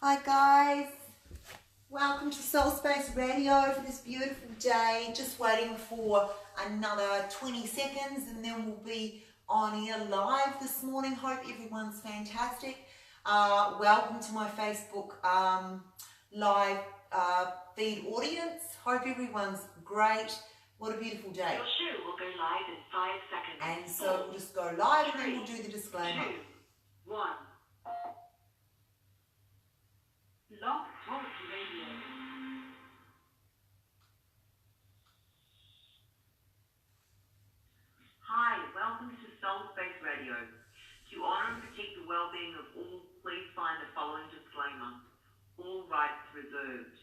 Hi guys, welcome to Soul Space Radio for this beautiful day. Just waiting for another 20 seconds and then we'll be on air live this morning. Hope everyone's fantastic. Welcome to my Facebook live feed audience. Hope everyone's great. What a beautiful day. Your show will go live in 5 seconds. And so we'll just go live and then we'll do the disclaimer. 2, 1. Log Talk Radio. Hi, welcome to Soul Space Radio. To honor and protect the well-being of all, please find the following disclaimer. All rights reserved.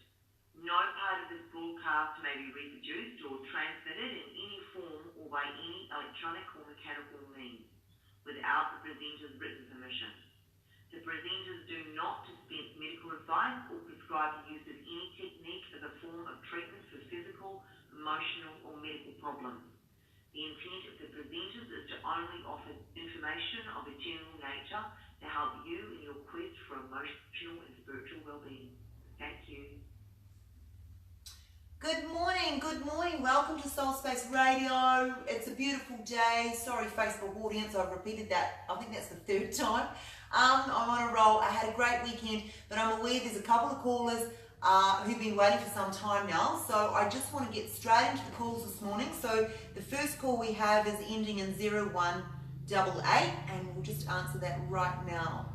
No part of this broadcast may be reproduced or transmitted in any form or by any electronic or mechanical means without the presenter's written permission. The presenters do not dispense medical advice or prescribe the use of any technique as a form of treatment for physical, emotional, or medical problems. The intent of the presenters is to only offer information of a general nature to help you in your quest for emotional and spiritual well-being. Thank you. Good morning, welcome to Soul Space Radio. It's a beautiful day. Sorry Facebook audience, I've repeated that, I think that's the third time. I'm on a roll. I had a great weekend, but I'm aware there's a couple of callers who've been waiting for some time now, so I just want to get straight into the calls this morning. So the first call we have is ending in 0188, and we'll just answer that right now.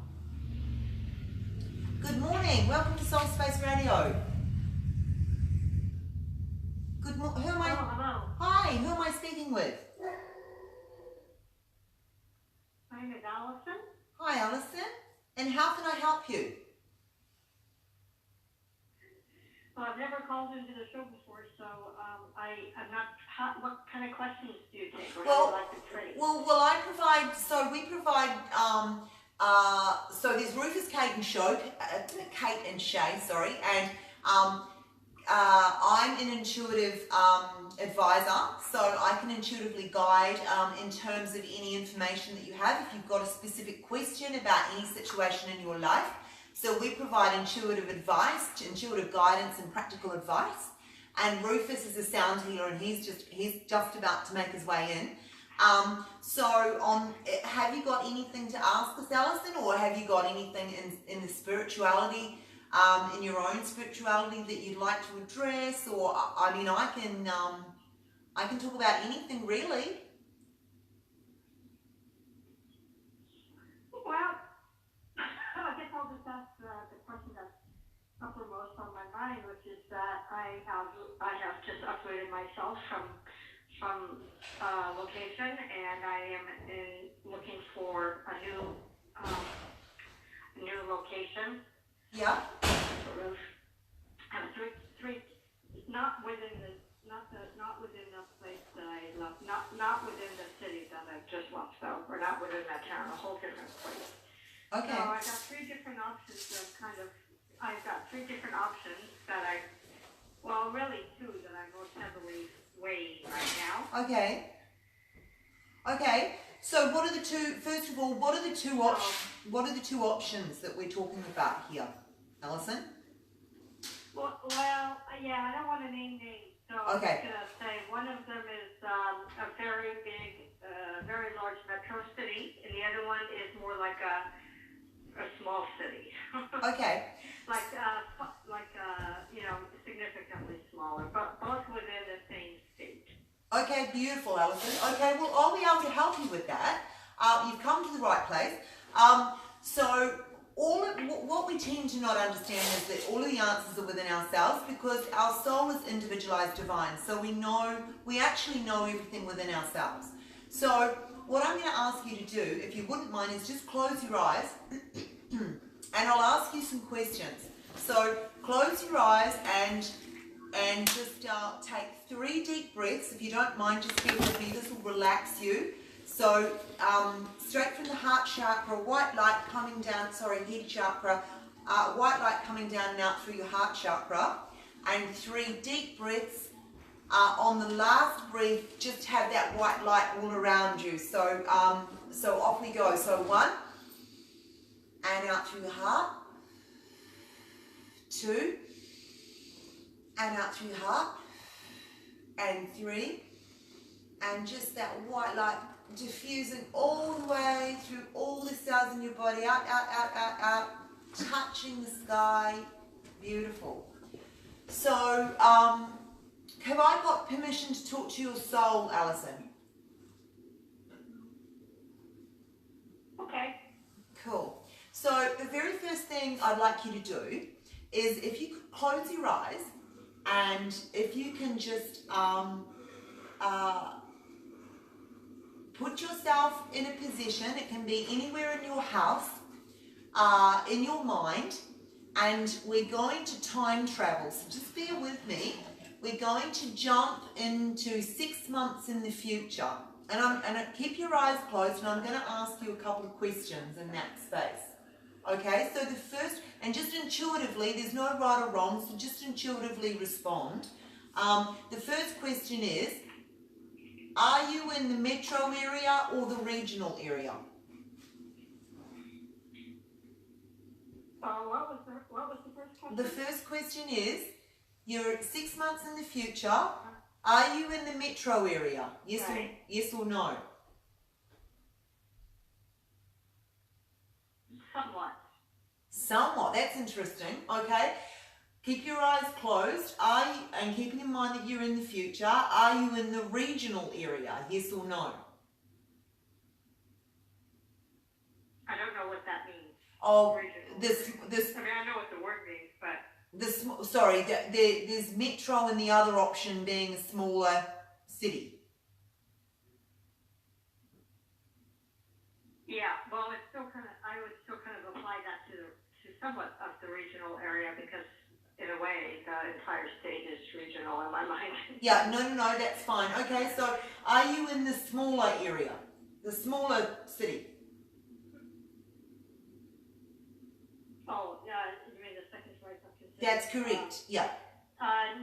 Good morning, welcome to Soul Space Radio. Good morning. Who am I? Hello. Hi, who am I speaking with? My name is Allison. Hi, Alison. And how can I help you? Well, I've never called into the show before, so I'm not. What kind of questions do you take? Or Well, how do you like to trade? Well, I provide. So we provide. So there's Rufus, Kate, and Shay. Sorry, and I'm an intuitive advisor, so I can intuitively guide in terms of any information that you have. If you've got a specific question about any situation in your life, so we provide intuitive advice, intuitive guidance, and practical advice. And Rufus is a sound healer, and he's just about to make his way in. Have you got anything to ask us, Alison, or have you got anything in the spirituality? In your own spirituality that you'd like to address, or I mean, I can talk about anything really. Well, I guess I'll just ask the question that's uppermost on my mind, which is that I have just uprooted myself from location, and I am looking for a new location. Yeah. Sort of have three, not within the place that I left, not within the city that I've just left, though, or not within that town, a whole different place. Okay. So I've got three different options I've got three different options that really two that I'm most heavily weighing right now. Okay. So what are the two? First of all, what are the two options that we're talking about here, Alison? Well, yeah, I don't want to name names, so Okay. I'm just going to say one of them is a very big, very large metro city, and the other one is more like a small city. Okay. Significantly smaller, but both within the same state. Okay, beautiful, Alison. Okay, well, I'll be able to help you with that. You've come to the right place. So what we tend to not understand is that all of the answers are within ourselves, because our soul is individualized divine. So we actually know everything within ourselves. So what I'm going to ask you to do, if you wouldn't mind, is just close your eyes and I'll ask you some questions. So close your eyes and just take 3 deep breaths. If you don't mind, just bear with me. This will relax you. So straight from the heart chakra, white light coming down, head chakra, white light coming down and out through your heart chakra, and 3 deep breaths. On the last breath, just have that white light all around you. So off we go. So 1, and out through the heart. 2, and out through your heart, and 3, and just that white light diffusing all the way through all the cells in your body, out, out, out, out, out, touching the sky. Beautiful. So, have I got permission to talk to your soul, Alison? Okay. Cool. So the very first thing I'd like you to do is if you could close your eyes and if you can just put yourself in a position, it can be anywhere in your house, in your mind, and we're going to time travel. So just bear with me. We're going to jump into 6 months in the future. And keep your eyes closed, and I'm going to ask you a couple of questions in that space. Okay, so the first, and just intuitively, there's no right or wrong, so just intuitively respond. The first question is, are you in the metro area or the regional area? What was the first question? The first question is, you're 6 months in the future. Are you in the metro area? Yes, right. Yes or no? Somewhat. Somewhat. That's interesting. Okay. Keep your eyes closed. And keeping in mind that you're in the future, are you in the regional area? Yes or no? I don't know what that means. Oh, Regional. this. I mean, I know what the word means, but. There's metro and the other option being a smaller city. Yeah, well, I would still kind of apply that to somewhat of the regional area because, in a way, the entire state is regional in my mind. Yeah, no, that's fine. Okay, so are you in the smaller area, the smaller city? Oh, yeah, you mean the second choice option? That's correct. Yeah.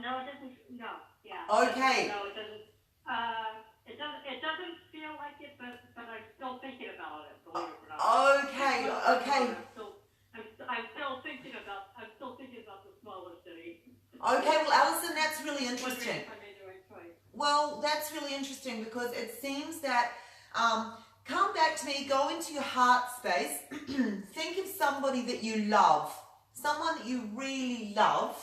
No, it doesn't. No, yeah. Okay. No, it doesn't. It doesn't feel like it, but I'm still thinking about it. Believe it or not. Okay. I'm still thinking about the smaller city. Okay. Well, Alison, that's really interesting. If I made the right choice. Well, that's really interesting because it seems that. Come back to me, go into your heart space, think of somebody that you love, someone that you really love,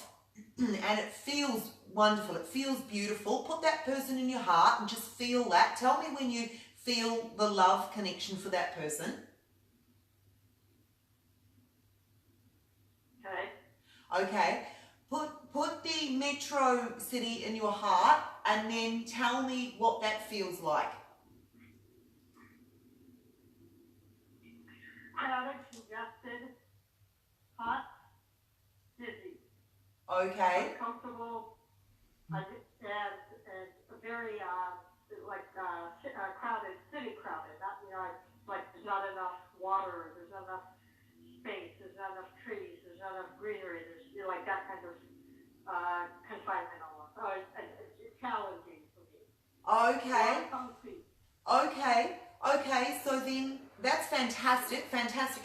and it feels wonderful, it feels beautiful. Put that person in your heart and just feel that. Tell me when you feel the love connection for that person. Okay. Okay. Put the metro city in your heart and then tell me what that feels like. Crowded, congested, hot, busy. Okay. Uncomfortable, and very crowded, city crowded. Not, like there's not enough water, there's not enough space, there's not enough trees, there's not enough greenery. There's like that kind of confinement almost. So it's challenging for me. Okay. Okay, so then that's fantastic,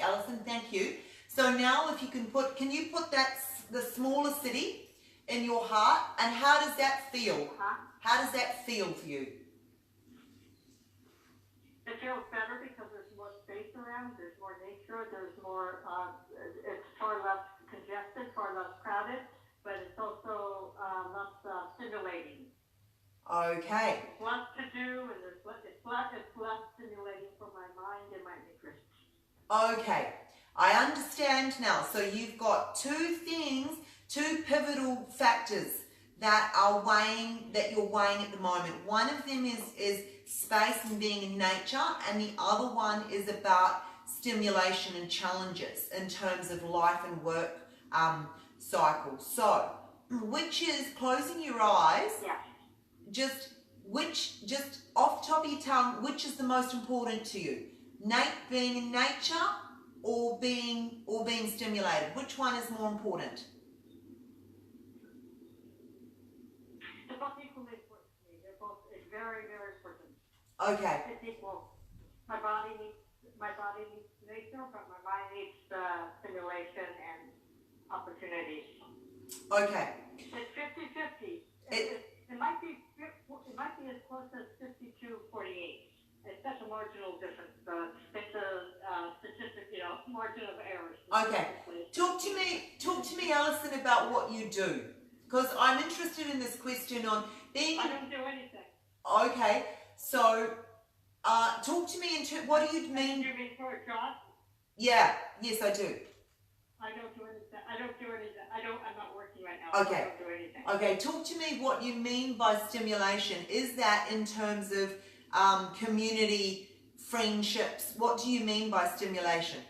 Alison, thank you. So now if you can you put the smaller city in your heart, and how does that feel? How does that feel for you? It feels better because there's more space around, there's more nature, there's more, it's far less congested, far less crowded, but it's also less stimulating. Okay. It's less to do, and it's less stimulating for my mind and my interests. Okay, I understand now. So you've got two pivotal factors that you're weighing at the moment. One of them is space and being in nature, and the other one is about stimulation and challenges in terms of life and work cycles. So, which is closing your eyes. Yeah. Just off the top of your tongue, which is the most important to you? Being in nature or being stimulated? Which one is more important? They're both equally important to me. They're both very, very important. Okay. It's equal. My body needs nature, but my mind needs stimulation and opportunities. Okay. It's 50-50. It might be as close as 52-48. It's such a marginal difference. It's a statistic, margin of error. Okay. Talk to me, Alison, about what you do, because I'm interested in this question on being. I don't do anything. Okay. So, talk to me what do you mean? Do you mean for a job? Yeah. Yes, I do. I don't do anything. I'm not working right now. Okay. I don't do anything. Okay, talk to me what you mean by stimulation. Is that in terms of community, friendships? What do you mean by stimulation?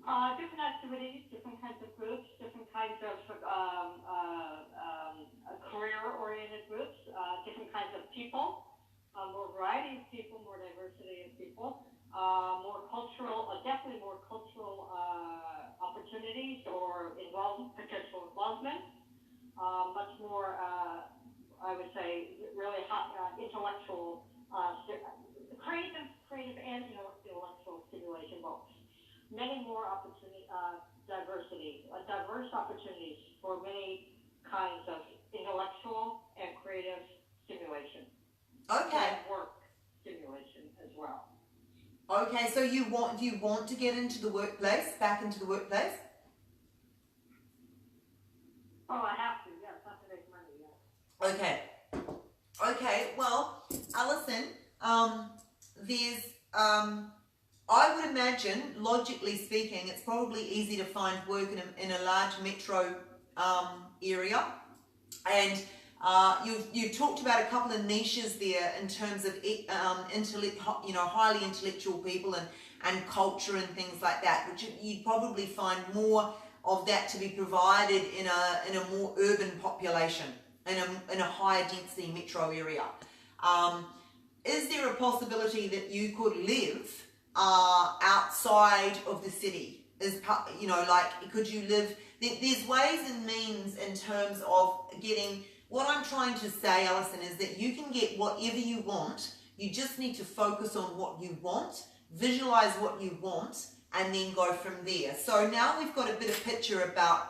Different activities, different kinds of groups, different kinds of career-oriented groups, different kinds of people, more variety of people, more diversity of people, definitely more cultural opportunities or potential involvement, much more, I would say, really intellectual, creative and intellectual stimulation both. Many more diverse opportunities for many kinds of intellectual and creative stimulation. Okay. And work stimulation as well. Okay, so you want to get into the workplace, back into the workplace? Oh, I have to, yes, I have to make money, yes. Okay, well, Alison, I would imagine, logically speaking, it's probably easy to find work in a large metro area, and you talked about a couple of niches there in terms of highly intellectual people and culture and things like that, which you'd probably find more of that to be provided in a more urban population, in a higher density metro area. Is there a possibility that you could live outside of the city? Could you live? There's ways and means in terms of getting. What I'm trying to say, Alison, is that you can get whatever you want. You just need to focus on what you want, visualize what you want, and then go from there. So now we've got a bit of picture about,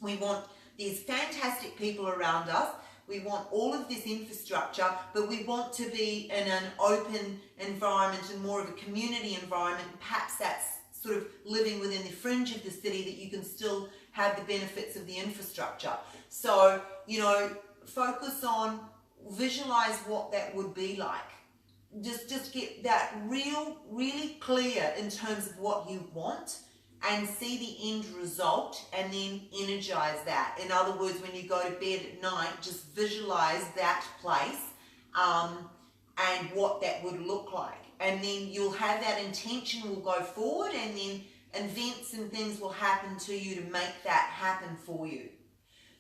we want these fantastic people around us. We want all of this infrastructure, but we want to be in an open environment and more of a community environment. Perhaps that's sort of living within the fringe of the city, that you can still have the benefits of the infrastructure. So, focus on, visualize what that would be like. Just get that really clear in terms of what you want, and see the end result, and then energize that. In other words, when you go to bed at night, just visualize that place and what that would look like. And then you'll have that intention will go forward, and then events and things will happen to you to make that happen for you.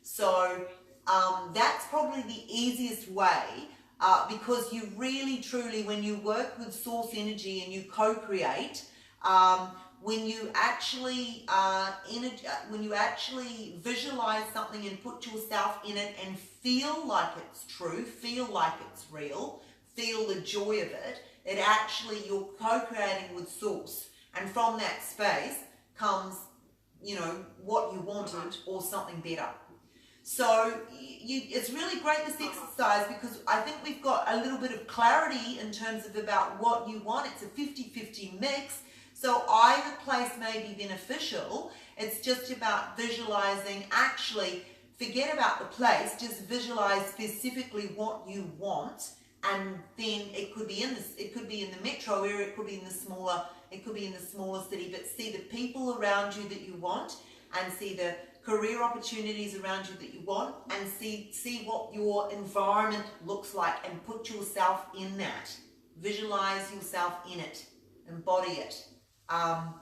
So that's probably the easiest way, because you really, truly, when you work with source energy and you co-create, when you actually visualize something and put yourself in it and feel like it's true, feel like it's real, feel the joy of it, you're co-creating with source. And from that space comes, what you wanted or something better. So it's really great, this exercise, because I think we've got a little bit of clarity in terms of about what you want. It's a 50-50 mix. So either place may be beneficial. It's just about visualizing. Actually, forget about the place. Just visualize specifically what you want, and then it could be in the metro area. It could be in the smaller city. But see the people around you that you want, and see the career opportunities around you that you want, and see what your environment looks like, and put yourself in that. Visualize yourself in it. Embody it. And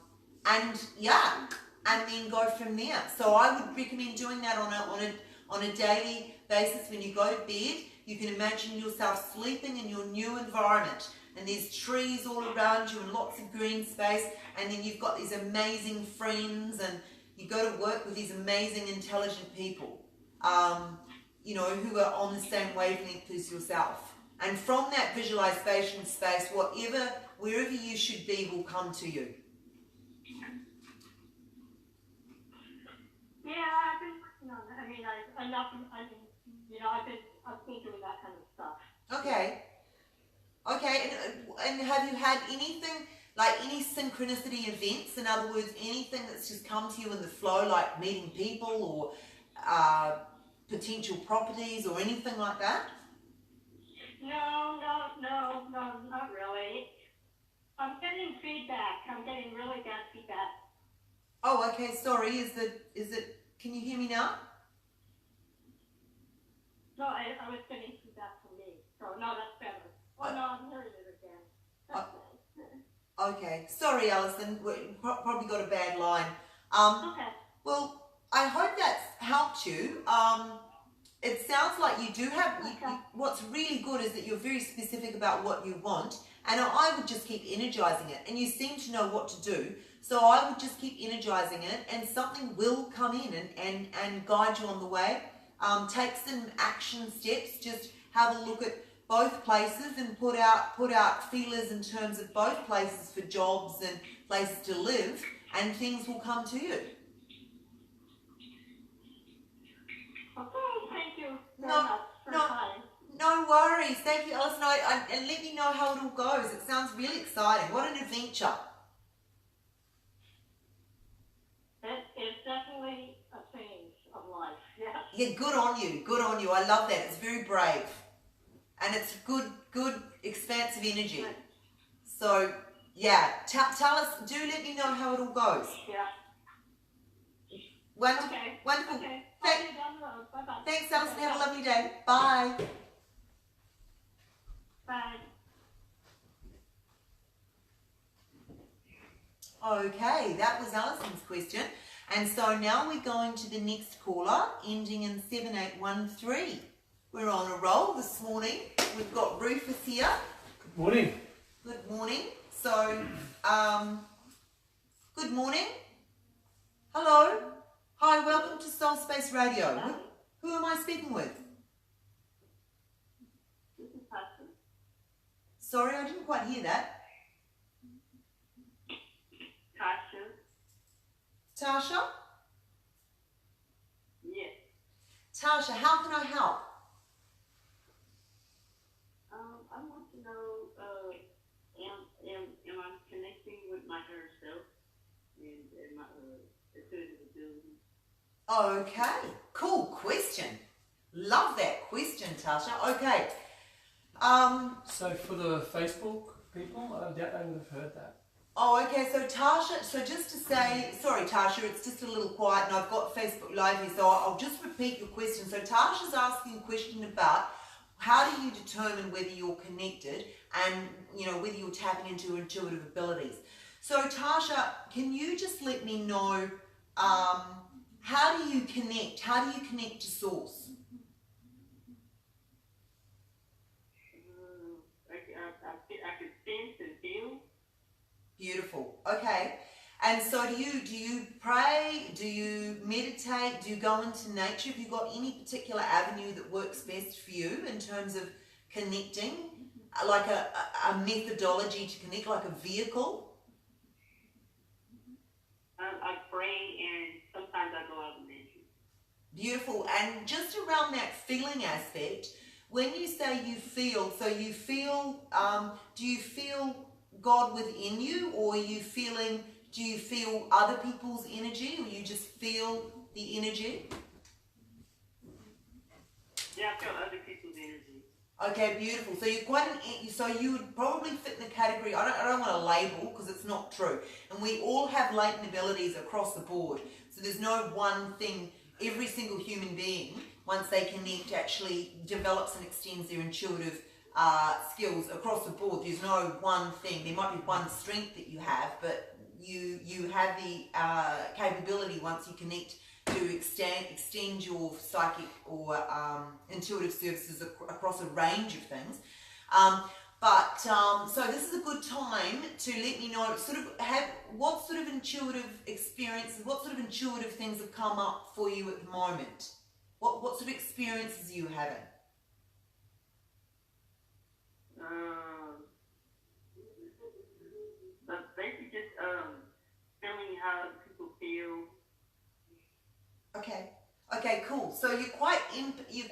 then go from there. So I would recommend doing that on a daily basis. When you go to bed, you can imagine yourself sleeping in your new environment, and there's trees all around you and lots of green space, and then you've got these amazing friends, and you go to work with these amazing, intelligent people, who are on the same wavelength as yourself. And from that visualization space, wherever you should be will come to you. Yeah, I've been working on it. I mean, I've been doing that kind of stuff. Okay. Okay, and have you had anything, like any synchronicity events? In other words, anything that's just come to you in the flow, like meeting people or potential properties or anything like that? No, not really. I'm getting feedback. I'm getting really bad feedback. Oh, okay, sorry, can you hear me now? No, I was getting feedback from me. So, no, that's better. Oh, no, I'm hearing it again. Okay, sorry, Alison, we probably got a bad line. Okay. Well, I hope that's helped you. It sounds like you do have, what's really good is that you're very specific about what you want, and I would just keep energizing it, and you seem to know what to do, so I would just keep energizing it, and something will come in and guide you on the way. Take some action steps, just have a look at both places and put out feelers in terms of both places for jobs and places to live, and things will come to you. Okay, thank you very much for your time. No worries. Thank you, Alison. And let me know how it all goes. It sounds really exciting. What an adventure. It is definitely a change of life, yes. Yeah, good on you. Good on you. I love that. It's very brave. And it's good, expansive energy. Right. So, yeah, tell us, do let me know how it all goes. Yeah. Wonderful. Okay. Wonderful. Okay. I'll see you down the road. Bye-bye. Thanks, Alison. Okay, Have a bye. lovely day. Bye. Bye. Okay, that was Alison's question. And so now we're going to the next caller, ending in 7813. We're on a roll this morning. We've got Rufus here. Good morning. Good morning. So, good morning. Hello. Hi, welcome to Soul Space Radio. Who am I speaking with? This is Hudson. Sorry, I didn't quite hear that. Tasha. Tasha? Yes. Tasha, how can I help? I want to know, am I connecting with my higher self and my ascended ability? Okay, cool question. Love that question, Tasha. Okay. So for the Facebook people, I doubt they would have heard that. Oh, okay, so Tasha, so just to say, sorry Tasha, it's just a little quiet and I've got Facebook Live here, so I'll just repeat your question. So Tasha's asking a question about how do you determine whether you're connected and, you know, whether you're tapping into intuitive abilities. So Tasha, can you just let me know, how do you connect? How do you connect to Source? I could sense and feel. Beautiful. Okay. And so do you pray? Do you meditate? Do you go into nature? Have you got any particular avenue that works best for you in terms of connecting? Like a methodology to connect, like a vehicle? I pray and sometimes I go out in nature. Beautiful. And just around that feeling aspect, when you say you feel, so you feel, do you feel God within you, or do you feel other people's energy, or you just feel the energy? Yeah, I feel other people's energy. Okay, beautiful. So you're quite so you would probably fit in the category, I don't want to label because it's not true. And we all have latent abilities across the board. So there's no one thing. Every single human being, once they connect, actually develops and extends their intuitive skills across the board. There's no one thing. There might be one strength that you have, but you have the capability once you connect to extend your psychic or intuitive services across a range of things. So this is a good time to let me know what sort of intuitive experiences, what sort of intuitive things have come up for you at the moment. What sort of experiences are you having? Basically just feeling how people feel. Okay, cool. So you're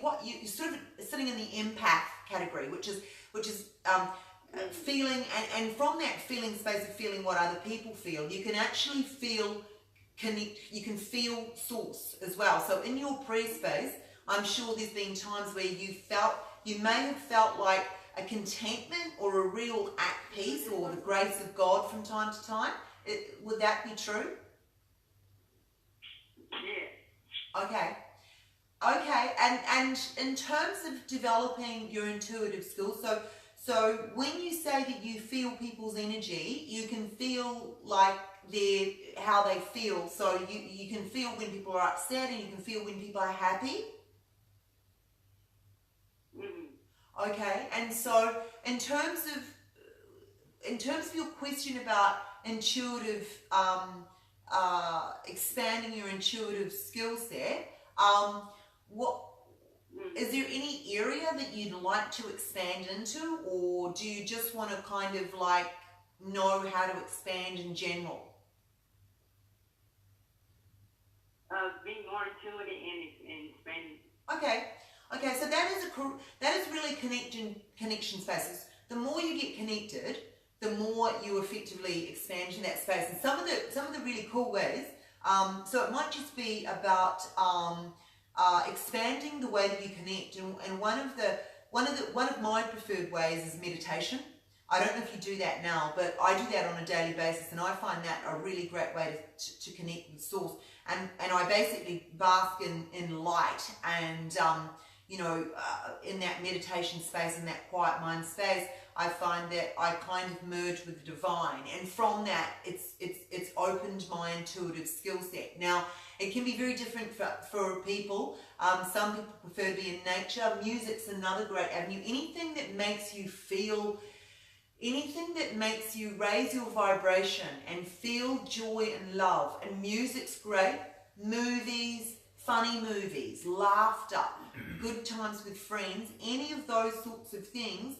sort of sitting in the empath category, which is feeling, and from that feeling space of feeling what other people feel, you can actually you can feel source as well. So in your prayer space, I'm sure there's been times where you may have felt like a contentment or a real at peace or the grace of God from time to time. Would that be true? Yeah. Okay, and in terms of developing your intuitive skills, so when you say that you feel people's energy, you can feel like how they feel. So you can feel when people are upset, and you can feel when people are happy. Mm-hmm. Okay, and so in terms of your question about intuitive, expanding your intuitive skill set, is there any area that you'd like to expand into, or do you just want to kind of like know how to expand in general? Being more intuitive and expanding. Okay. So that is really connection spaces. The more you get connected, the more you effectively expand in that space. And some of the really cool ways. So it might just be about expanding the way that you connect. And one of my preferred ways is meditation. I don't know if you do that now, but I do that on a daily basis, and I find that a really great way to connect with source. And I basically bask in light, and in that meditation space, in that quiet mind space, I find that I kind of merge with the divine, and from that, it's opened my intuitive skill set. Now, it can be very different for people. Some people prefer to be in nature. Music's another great avenue. Anything that makes you feel, anything that makes you raise your vibration and feel joy and love. And music's great. Movies, funny movies, laughter, good times with friends, any of those sorts of things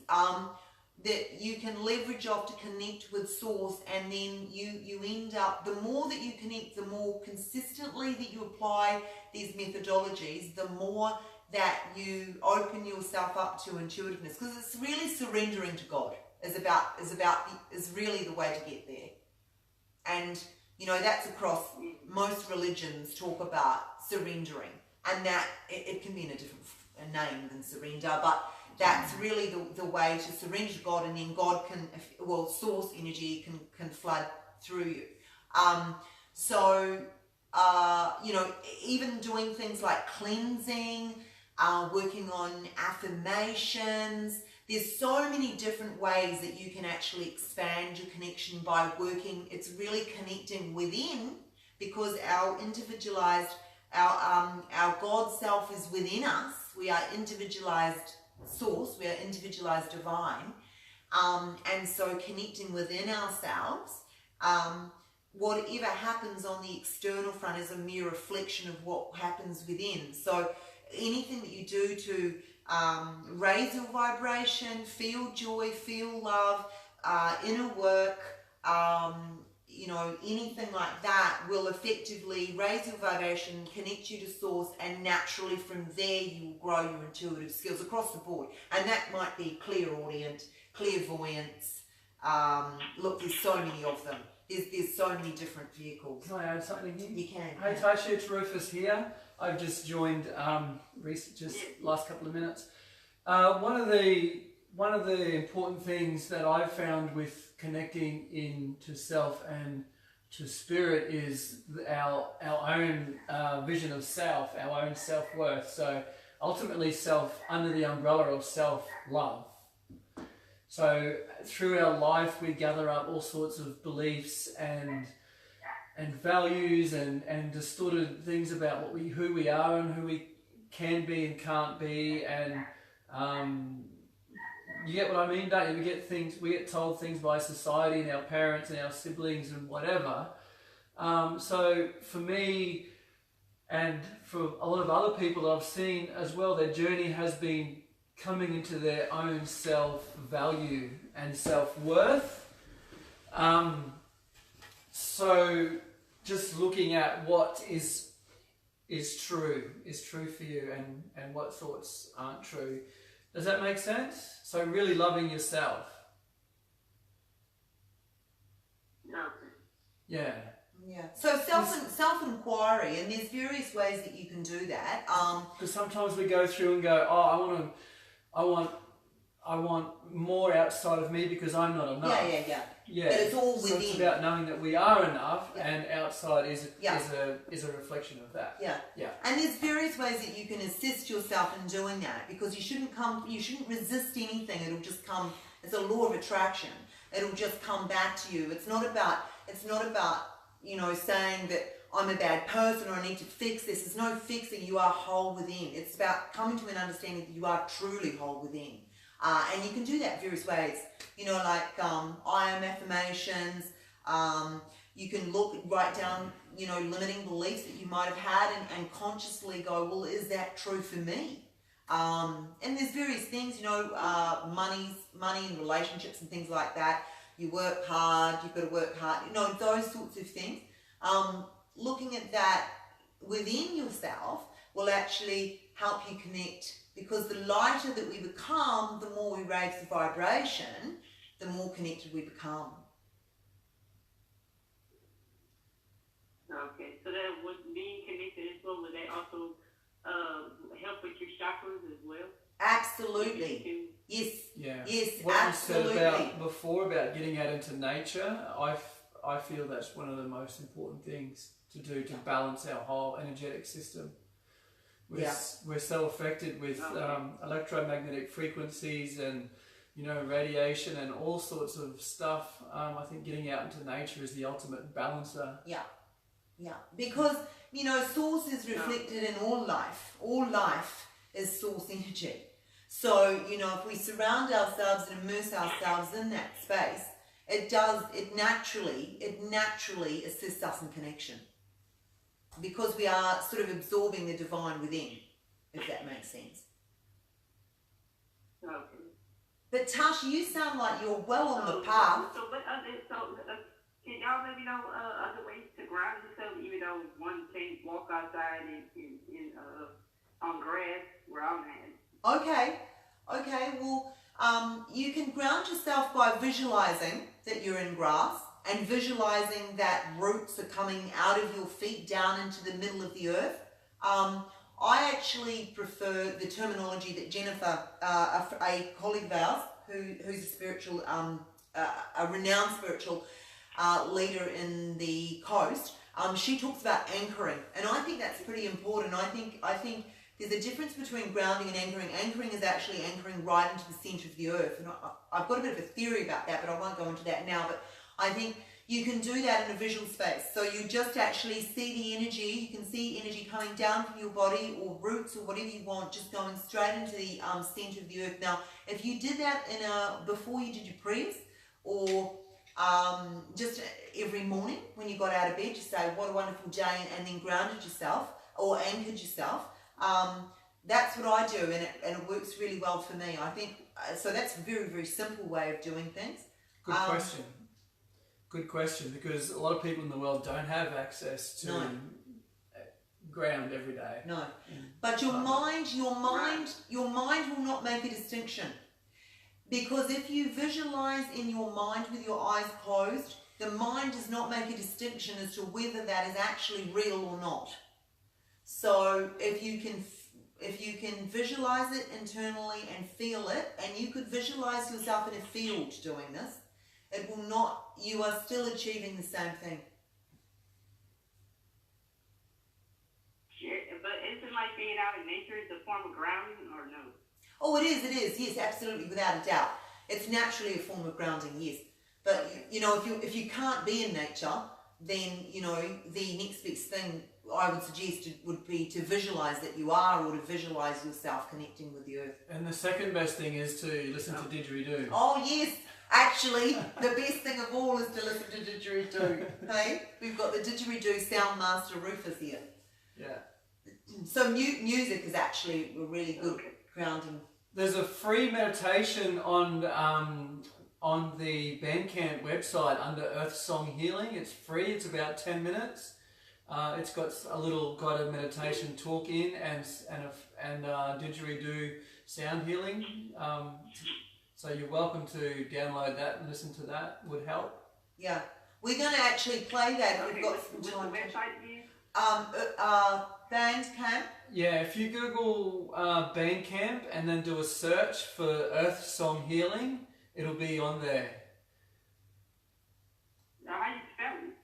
that you can leverage off to connect with source, and then you end up, the more that you connect, the more consistently that you apply these methodologies, the more that you open yourself up to intuitiveness, because it's really surrendering to God is really the way to get there. And that's across most religions, talk about surrendering, and that it can be in a different name than surrender, but that's really the way to surrender to God, and then God can, source energy can flood through you. Even doing things like cleansing, working on affirmations. There's so many different ways that you can actually expand your connection by working. It's really connecting within, because our individualized, our God self is within us. We are individualized source, we are individualized divine, and so connecting within ourselves, whatever happens on the external front is a mere reflection of what happens within. So anything that you do to raise your vibration, feel joy, feel love, inner work, anything like that will effectively raise your vibration, connect you to source, and naturally from there you will grow your intuitive skills across the board. And that might be clairaudient, clairvoyance. Look, there's so many of them. There's so many different vehicles. Can I add something here? You can. Hey Tasha, it's Rufus here. I've just joined last couple of minutes. One of the important things that I've found with connecting into self and to spirit is our own vision of self, our own self-worth. So ultimately self under the umbrella of self-love. So through our life we gather up all sorts of beliefs and values and distorted things about who we are and who we can be and can't be, and you get what I mean, don't you? We get told things by society and our parents and our siblings and whatever. So for me, and for a lot of other people that I've seen as well, their journey has been coming into their own self-value and self-worth. So just looking at what is is true for you, and what thoughts aren't true. Does that make sense? So really loving yourself. Yeah. Yeah. So self-inquiry, and there's various ways that you can do that. Because sometimes we go through and go, oh, I want more outside of me because I'm not enough. Yeah. But it's all within. So it's about knowing that we are enough, Yeah. and outside is a reflection of that. Yeah. Yeah. And there's various ways that you can assist yourself in doing that, because you shouldn't resist anything. It'll just come. It's a law of attraction. It'll just come back to you. It's not about saying that I'm a bad person or I need to fix this. There's no fixing. You are whole within. It's about coming to an understanding that you are truly whole within. And you can do that various ways. I am affirmations. You can write down, limiting beliefs that you might have had and consciously go, well, is that true for me? And there's various things, money and relationships and things like that. You work hard, you've got to work hard, those sorts of things. Looking at that within yourself will actually help you connect, because the lighter that we become, the more we raise the vibration, the more connected we become. Okay, so that would being connected as well, would that also help with your chakras as well? Absolutely. Yes. Yeah. Yes, what absolutely. You said about before about getting out into nature, I feel that's one of the most important things to do to balance our whole energetic system. We're so affected with electromagnetic frequencies and radiation and all sorts of stuff. I think getting out into nature is the ultimate balancer. Yeah. Because source is reflected in all life. All life is source energy. So if we surround ourselves and immerse ourselves in that space, it naturally assists us in connection, because we are sort of absorbing the divine within, if that makes sense. Okay. But Tasha, you sound like you're well on the path. Can y'all maybe know other ways to ground yourself, even though one can't walk outside on grass where I'm at? Okay. Well, you can ground yourself by visualizing that you're in grass, and visualizing that roots are coming out of your feet down into the middle of the earth. I actually prefer the terminology that Jennifer, a colleague of ours, who's a spiritual, a renowned spiritual leader in the coast, she talks about anchoring, and I think that's pretty important. I think there's a difference between grounding and anchoring. Anchoring is actually anchoring right into the center of the earth, and I've got a bit of a theory about that, but I won't go into that now. But I think you can do that in a visual space. So you just actually see the energy. You can see energy coming down from your body, or roots, or whatever you want, just going straight into the center of the earth. Now, if you did that before you did your prayers, or just every morning when you got out of bed, just say, what a wonderful day, and then grounded yourself or anchored yourself. That's what I do, and it works really well for me. I think so. That's a very, very simple way of doing things. Good question, because a lot of people in the world don't have access to ground every day. No, but your mind will not make a distinction, because if you visualize in your mind with your eyes closed, the mind does not make a distinction as to whether that is actually real or not. So if you can visualize it internally and feel it, and you could visualize yourself in a field doing this, it will not, you are still achieving the same thing. Sure, but isn't like being out in nature is a form of grounding, or no? Oh, it is, yes, absolutely, without a doubt. It's naturally a form of grounding, yes. But, if you can't be in nature, then, the next best thing I would suggest would be to visualize that you are, or to visualize yourself connecting with the earth. And the second best thing is to listen to didgeridoo. Oh, yes. Actually, the best thing of all is to listen to didgeridoo. Hey, we've got the didgeridoo sound master Rufus here. Yeah. So music is actually a really good grounding. There's a free meditation on the Bandcamp website under Earth Song Healing. It's free. It's about 10 minutes. It's got a little guided meditation talk in and didgeridoo sound healing. So you're welcome to download that and listen to that. Would help. Yeah, we're going to actually play that. Okay, We've got what's some the time. website again? Bandcamp. Yeah, if you Google Bandcamp and then do a search for Earth Song Healing, it'll be on there. Now, how do you spell it?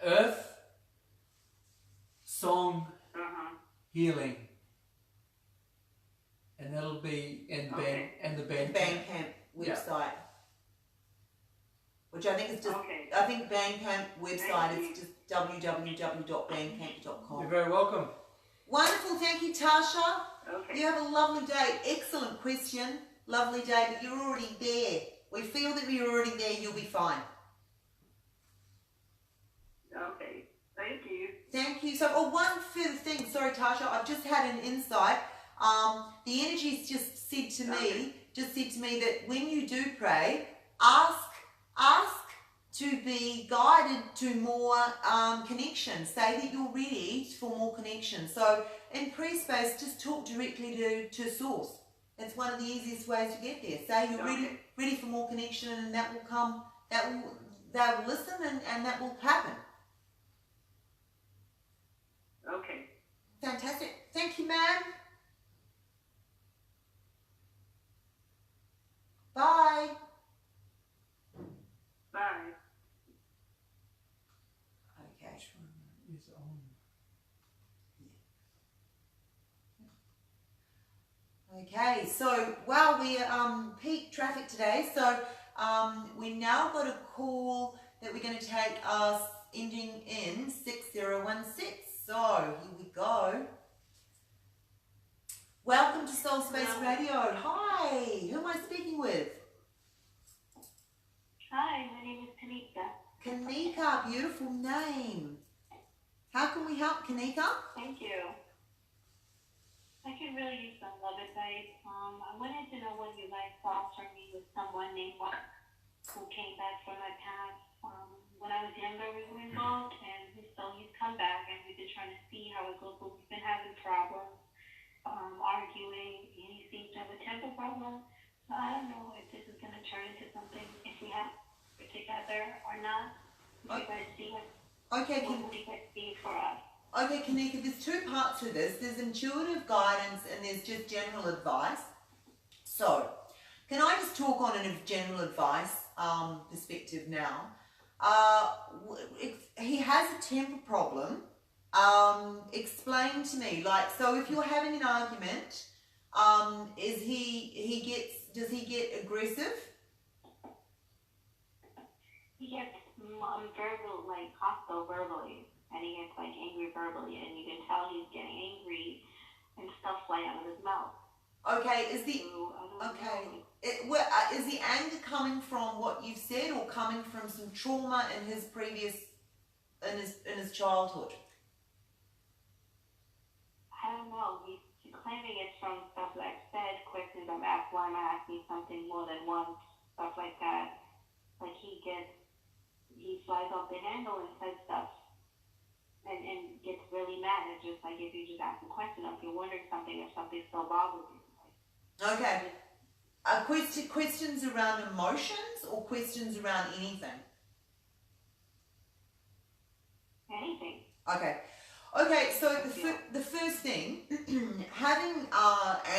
Earth Song Healing, and that'll be in Okay. the The Bandcamp. Bandcamp website. Which I think is just, Okay. I think Bandcamp website Thank you. is just www.bandcamp.com. You're very welcome. Wonderful, thank you, Tasha. Okay. You have a lovely day. Excellent question. Lovely day, but you're already there. We feel that you're already there, you'll be fine. Okay. Thank you. Thank you. So, one further thing. Sorry, Tasha, I've just had an insight. The energies just said to me that when you do pray, ask to be guided to more connection. Say that you're ready for more connection. So in prayer space, just talk directly to Source. That's one of the easiest ways to get there. Say you're ready for more connection, and that will come. They'll listen, and that will happen. Okay. Fantastic. Thank you, ma'am. Bye. Bye. Okay. Which one is on? Okay, so while we're peak traffic today, so we now got a call that we're going to take us ending in 6016. So here we go. Welcome to Soul Space Radio. Hi, who am I speaking with? Hi, my name is Kanika. Kanika, beautiful name. How can we help, Kanika? Thank you. I could really use some love advice. I wanted to know what you guys saw for me with someone named Mark who came back from my past. When I was younger, we were involved, and so he's come back, and we've been trying to see how it goes. But we've been having problems, arguing, and he seems to have a temper problem. So I don't know if this is going to turn into something, if we have it together or not. If you guys see it, Okay, what would you guys see for us? Okay, Kanika, there's two parts to this. There's intuitive guidance and there's just general advice. So, can I just talk on a general advice perspective now? He has a temper problem. Explain to me, like, so if you're having an argument, does he get aggressive? He gets verbal, like hostile verbally, and he gets like angry verbally, and you can tell he's getting angry and stuff fly out of his mouth. Okay, is the So, I don't okay? know. Is the anger coming from what you've said, or coming from some trauma in his previous, in his childhood? I don't know. He's claiming it's from stuff that I've said, questions I've asked, why am I asking something more than once, stuff like that. Like he flies off the handle and says stuff and gets really mad. It's just like if you just ask a question, or if you're wondering something, or something still bothers you. Okay. Questions around emotions or questions around anything? Anything. Okay. Okay, so the first thing, having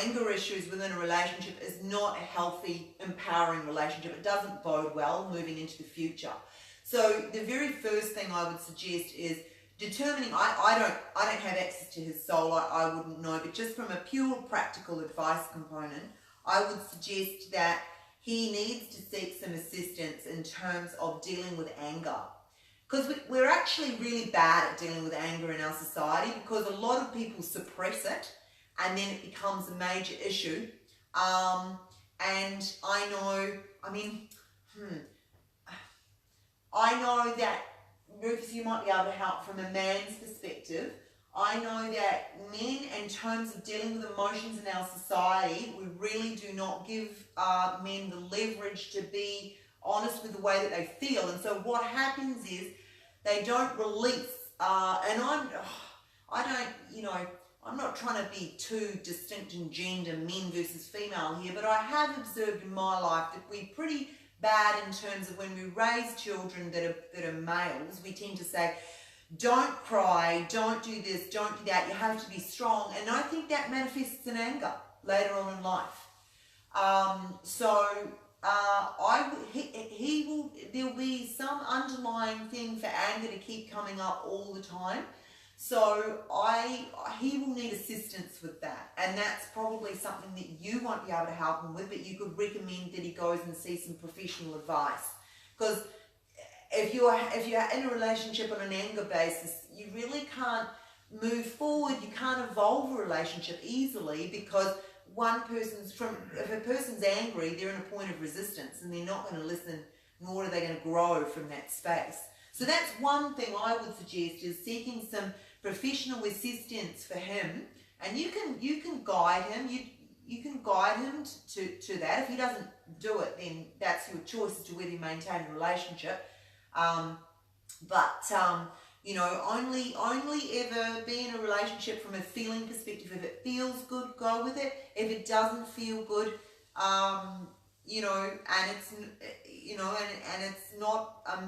anger issues within a relationship is not a healthy, empowering relationship. It doesn't bode well moving into the future. So the very first thing I would suggest is determining, I don't have access to his soul, I wouldn't know, but just from a pure practical advice component, I would suggest that he needs to seek some assistance in terms of dealing with anger. Because we're actually really bad at dealing with anger in our society, because a lot of people suppress it and then it becomes a major issue. And I know, I know that, Rufus, you might be able to help from a man's perspective. I know that men, in terms of dealing with emotions in our society, we really do not give men the leverage to be honest with the way that they feel. And so what happens is they don't release, and I don't, you know, I'm not trying to be too distinct in gender, men versus female here, but I have observed in my life that we're pretty bad in terms of when we raise children that are males. We tend to say, don't cry, don't do this, don't do that, you have to be strong. And I think that manifests in anger later on in life. There'll be some underlying thing for anger to keep coming up all the time. So he will need assistance with that, and that's probably something that you won't be able to help him with, but you could recommend that he goes and see some professional advice. Because if you're in a relationship on an anger basis, you really can't move forward, you can't evolve a relationship easily, because if a person's angry, they're in a point of resistance and they're not going to listen, nor are they going to grow from that space. So that's one thing I would suggest, is seeking some professional assistance for him, and you can guide him. You can guide him to that. If he doesn't do it, then that's your choice as to whether you maintain a relationship. You know, only ever be in a relationship from a feeling perspective. If it feels good, go with it. If it doesn't feel good, you know, and it's, you know, and it's not a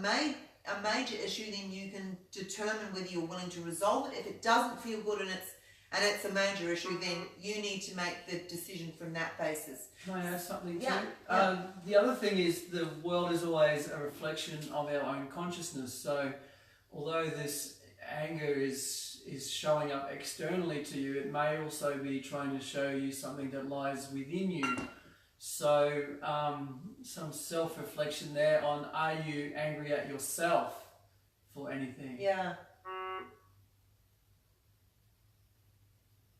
major issue, then you can determine whether you're willing to resolve it. If it doesn't feel good and it's a major issue, then you need to make the decision from that basis. Can I add something too? Yeah. The other thing is, the world is always a reflection of our own consciousness. So although this anger is showing up externally to you, it may also be trying to show you something that lies within you. So some self-reflection there on, are you angry at yourself for anything? Yeah.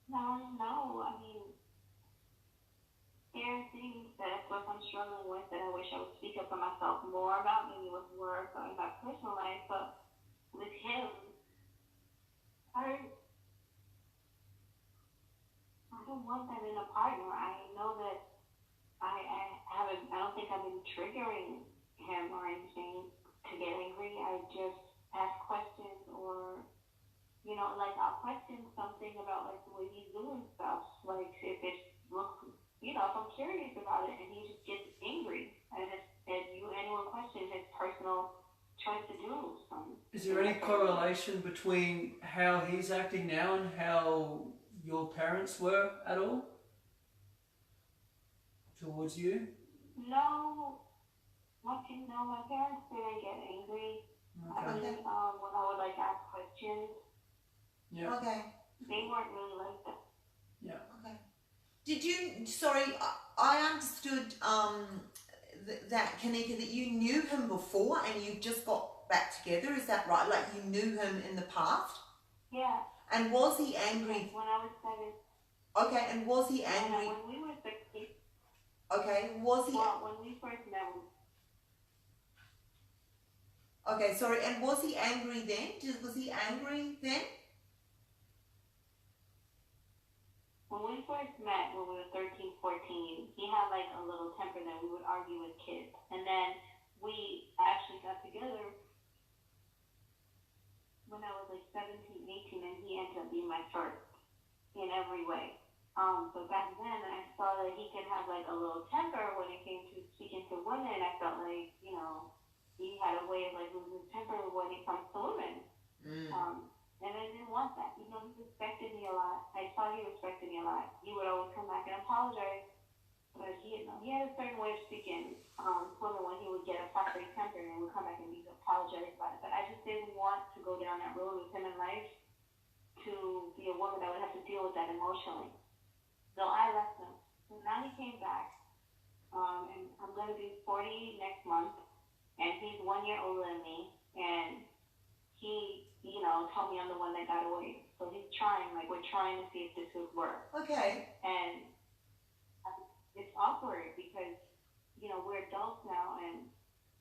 No, I mean, there are things that, of course, I'm struggling with that I wish I would speak up for myself more about, maybe with work or in my personal life, but with him, I don't want that in a partner. I know that I don't think I've been triggering him or anything to get angry. I just ask questions, or, you know, like I'll question something about like the way he's doing stuff. Like if it looks, you know, if I'm curious about it and he just gets angry, and anyone question his personal choice to do something. Is there any correlation between how he's acting now and how your parents were at all towards you? No, my parents didn't get angry. Okay. I mean, when I would like ask questions, Yeah. Okay. they weren't really like that. Yeah. Okay. Did you? Sorry, I understood that, Kanika, that you knew him before and you just got back together. Is that right? Like you knew him in the past? Yeah. And was he angry? When I was 7. Okay. And was he angry? When we were 16. Okay. Was he? Well, when we first met. Okay. Sorry. And was he angry then? Was he angry then? When we first met, when we were 13, 14, he had like a little temper that we would argue with kids. And then we actually got together when I was like 17, 18, and he ended up being my first in every way. But back then I saw that he could have like a little temper when it came to speaking to women. I felt like, you know, he had a way of like losing his temper when it comes to women. And I didn't want that. You know, he respected me a lot. I saw he respected me a lot. He would always come back and apologize. But he had a certain way of speaking to women when he would get a fiery temper and would come back and apologize about it. But I just didn't want to go down that road with him in life to be a woman that would have to deal with that emotionally. So I left him. So now he came back. And I'm going to be 40 next month. And he's 1 year older than me. And he, you know, told me I'm the one that got away. So he's trying, like, we're trying to see if this would work. Okay. And it's awkward because, you know, we're adults now, and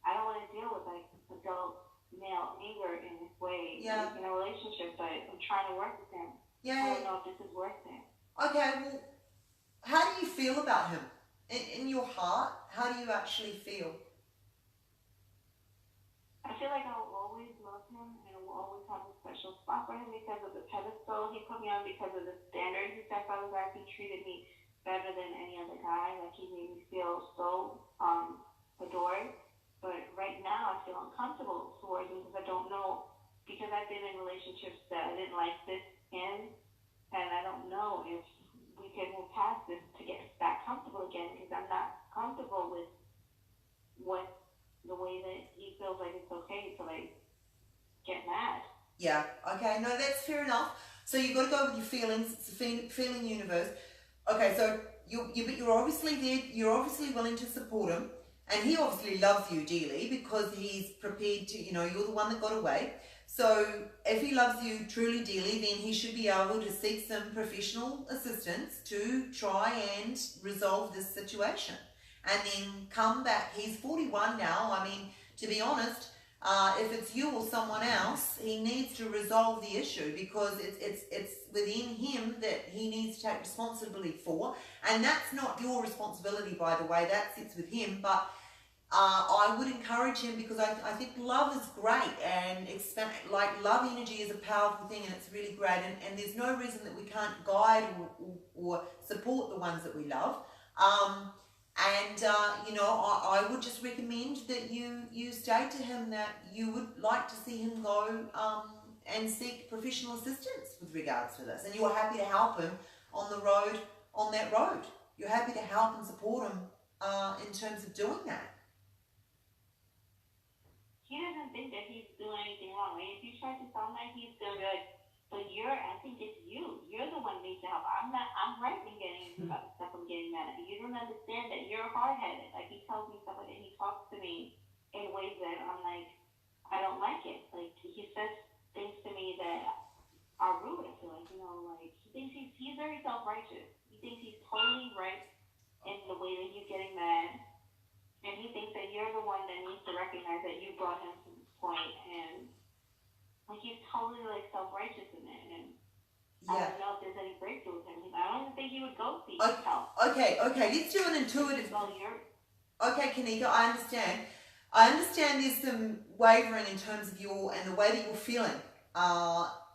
I don't want to deal with, like, adult male anger in this way in a relationship, but I'm trying to work with him. Yeah. I don't know if this is worth it. Okay, well, how do you feel about him? In your heart, how do you actually feel? I feel like I'll always love him and for him because of the pedestal he put me on, because of the standards he set by the guy. He treated me better than any other guy. Like, he made me feel so adored. But right now, I feel uncomfortable towards him because I don't know, because I've been in relationships that I didn't like this in, and I don't know if we can move past this to get back comfortable again, because I'm not comfortable with the way that he feels like it's okay to, like, get mad. Yeah, okay, no, that's fair enough. So you've got to go with your feelings. It's a feeling universe. Okay, so you're obviously there, you're obviously willing to support him, and he obviously loves you dearly because he's prepared to, you're the one that got away. So if he loves you truly dearly, then he should be able to seek some professional assistance to try and resolve this situation. And then come back. He's 41 now. I mean, to be honest, if it's you or someone else, he needs to resolve the issue, because it's within him that he needs to take responsibility for. And that's not your responsibility, by the way. That sits with him. But I would encourage him, because I think love is great, and love energy is a powerful thing, and it's really great. And there's no reason that we can't guide or support the ones that we love. I would just recommend that you state to him that you would like to see him go and seek professional assistance with regards to this, and you're happy to help him on that road. You're happy to help and support him in terms of doing that. He doesn't think that he's doing anything wrong. If you try to sound like he's gonna be like, but I think it's you. You're the one who needs to help. I'm right in getting about the stuff I'm getting mad at. You don't understand that you're hard-headed. Like, he tells me stuff like that. He talks to me in ways that I'm like, I don't like it. Like, he says things to me that are rude. I feel like, like, he thinks he's very self-righteous. He thinks he's totally right in the way that he's getting mad. And he thinks that you're the one that needs to recognize that you brought him to this point, and like, he's totally, like, self-righteous in it, and I don't know if there's any breakthrough with him. I don't even think he would go seek help. Okay, let's do an intuitive. Well, Okay, Kanika, I understand there's some wavering in terms of the way that you're feeling.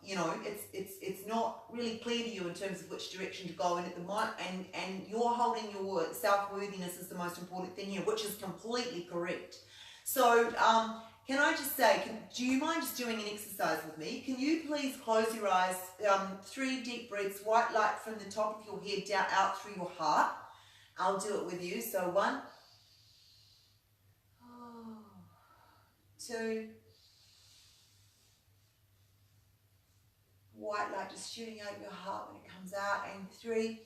It's not really clear to you in terms of which direction to go in at the moment, and you're holding your self-worthiness as the most important thing here, which is completely correct. So, can I just say, do you mind just doing an exercise with me? Can you please close your eyes, 3 deep breaths, white light from the top of your head down out through your heart. I'll do it with you. So 1, 2, white light just shooting out of your heart when it comes out, and 3,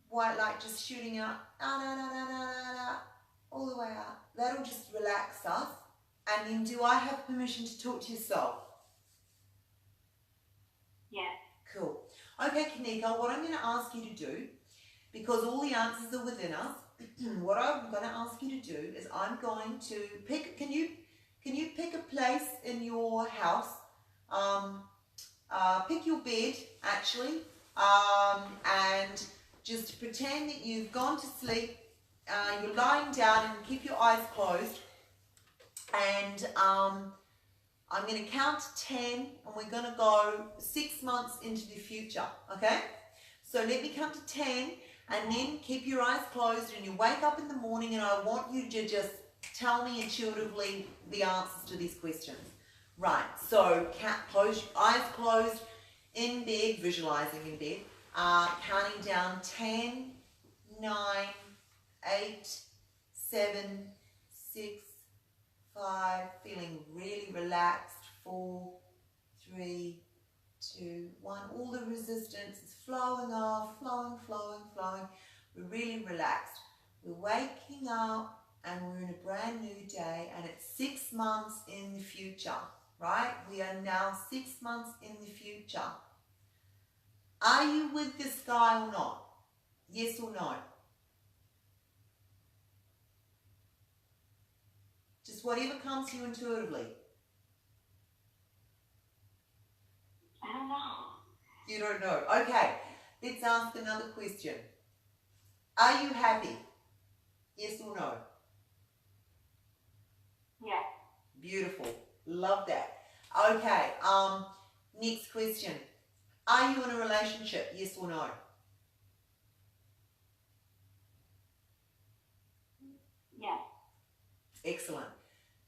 white light just shooting out, out, all the way out. That'll just relax us. And then, do I have permission to talk to yourself? Yeah. Cool. Okay, Kanika, what I'm going to ask you to do, because all the answers are within us, what I'm going to ask you to do is I'm going to pick, can you pick a place in your house, pick your bed, actually, and just pretend that you've gone to sleep, you're lying down, and keep your eyes closed. And I'm going to count to 10, and we're going to go 6 months into the future, okay? So let me count to 10, and then keep your eyes closed, and you wake up in the morning, and I want you to just tell me intuitively the answers to these questions. Right, so eyes closed, in bed, visualizing in bed, counting down 10, 9, 8, 7, 6, 5, feeling really relaxed, 4, 3, 2, 1, all the resistance is flowing off, flowing. We're really relaxed. We're waking up and we're in a brand new day, and it's 6 months in the future, right? We are now 6 months in the future. Are you with this guy or not? Yes or no? Just whatever comes to you intuitively. I don't know. You don't know. Okay, let's ask another question. Are you happy? Yes or no? Yeah. Beautiful. Love that. Okay, Next question. Are you in a relationship? Yes or no? Yes. Excellent.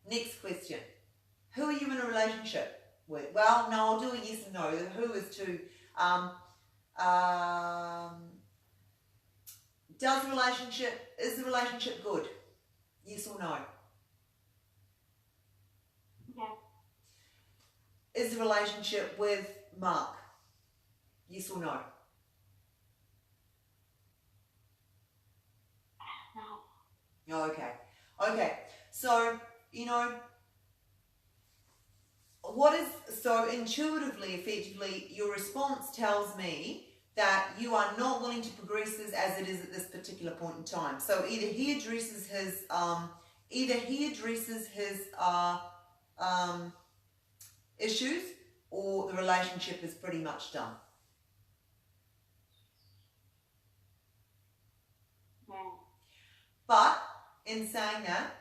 Next question. Who are you in a relationship with? Well, no, I'll do a yes and no. The who is to, is the relationship good? Yes or no? Yes. Is the relationship with Mark? Yes or no? No. Okay. Okay. So, so intuitively, effectively, your response tells me that you are not willing to progress this as it is at this particular point in time. So either he addresses his, issues, or the relationship is pretty much done. Yeah. But in saying that,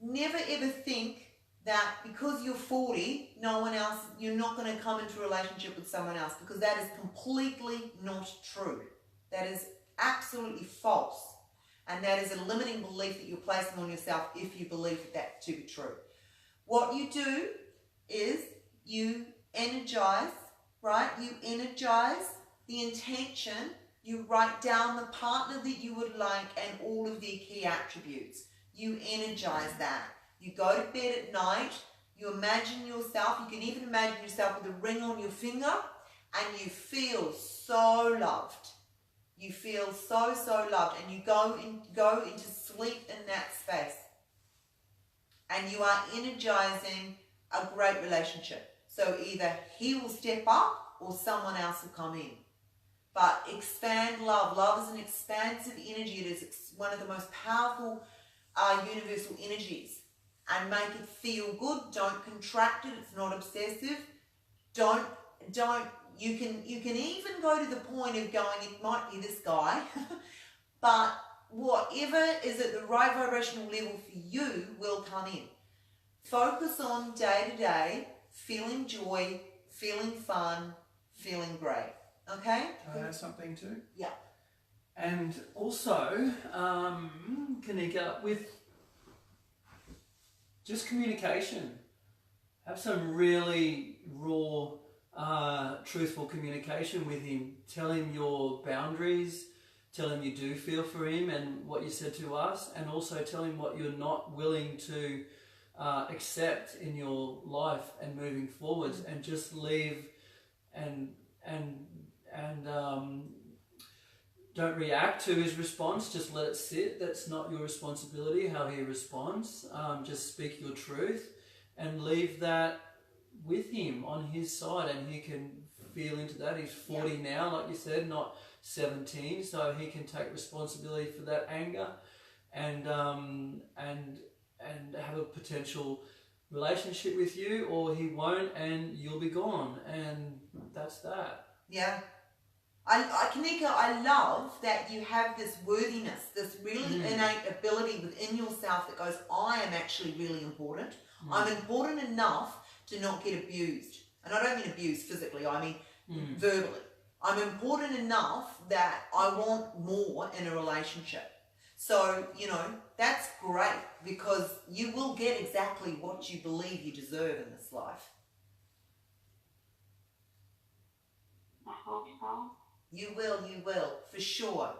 never ever think that because you're 40, you're not going to come into a relationship with someone else, because that is completely not true. That is absolutely false. And that is a limiting belief that you're placing on yourself if you believe that to be true. What you do is you energize, right? You energize the intention. You write down the partner that you would like and all of their key attributes. You energize that. You go to bed at night, you imagine yourself, you can even imagine yourself with a ring on your finger, and you feel so loved. You feel so, so loved, and you go into sleep in that space. And you are energizing a great relationship. So either he will step up or someone else will come in. But expand love. Love is an expansive energy. It is one of the most powerful universal energies. And make it feel good. Don't contract it. It's not obsessive. You can even go to the point of going, it might be this guy, but whatever is at the right vibrational level for you will come in. Focus on day to day, feeling joy, feeling fun, feeling great. Okay? Can I add something too? Yeah. And also, Kanika, with just communication, have some really raw, truthful communication with him. Tell him your boundaries, tell him you do feel for him and what you said to us, and also tell him what you're not willing to accept in your life and moving forwards, and just leave and don't react to his response. Just let it sit. That's not your responsibility how he responds. Just speak your truth and leave that with him on his side, and he can feel into that. He's 40 now, like you said, not 17, so he can take responsibility for that anger and have a potential relationship with you, or he won't, and you'll be gone, and that's that. Yeah. Kanika, I love that you have this worthiness, this really innate ability within yourself that goes, I am actually really important. I'm important enough to not get abused. And I don't mean abused physically, I mean verbally. I'm important enough that I want more in a relationship. So, that's great, because you will get exactly what you believe you deserve in this life. I hope so. You will, for sure.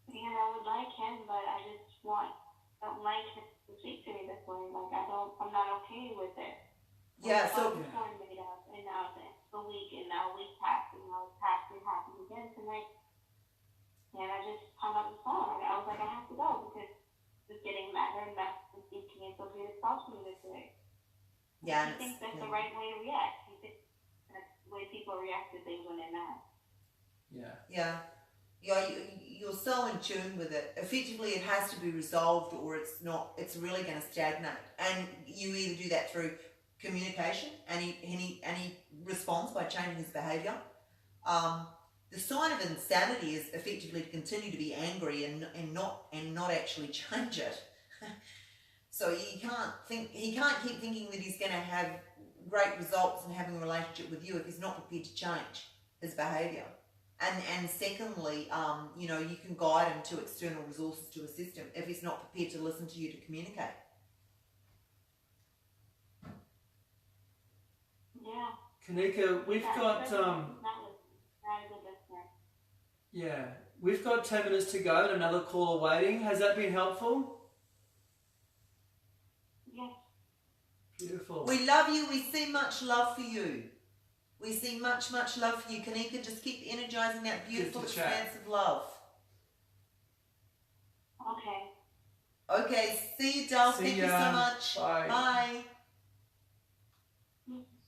Yeah, I would like him, but I just don't like him to speak to me this way. Like, I'm not okay with it. Yeah, so... I'm made up, and now it's a week, and now a week passed, and now it's happening again tonight. And I just hung up the phone. I was like, I have to go, because it's getting madder and madder, and he can't go to talk to me this way. Yeah. He thinks that's the right way to react. He thinks that's the way people react to things when they're mad. Yeah. You're so in tune with it. Effectively, it has to be resolved, or it's not. It's really going to stagnate. And you either do that through communication, and he responds by changing his behaviour. The sign of insanity is effectively to continue to be angry and not actually change it. So he can't keep thinking that he's going to have great results and having a relationship with you if he's not prepared to change his behaviour. And secondly, you know, you can guide him to external resources to assist him if he's not prepared to listen to you to communicate. Yeah. Kanika, we've got yeah, we've got 10 minutes to go and another caller waiting. Has that been helpful? Yes. Beautiful. We love you. We see much love for you. We see much, much love for you. Kanika, just keep energizing that beautiful expanse of love. Okay. Okay, see you, Dal. Thank you so much. Bye. Bye.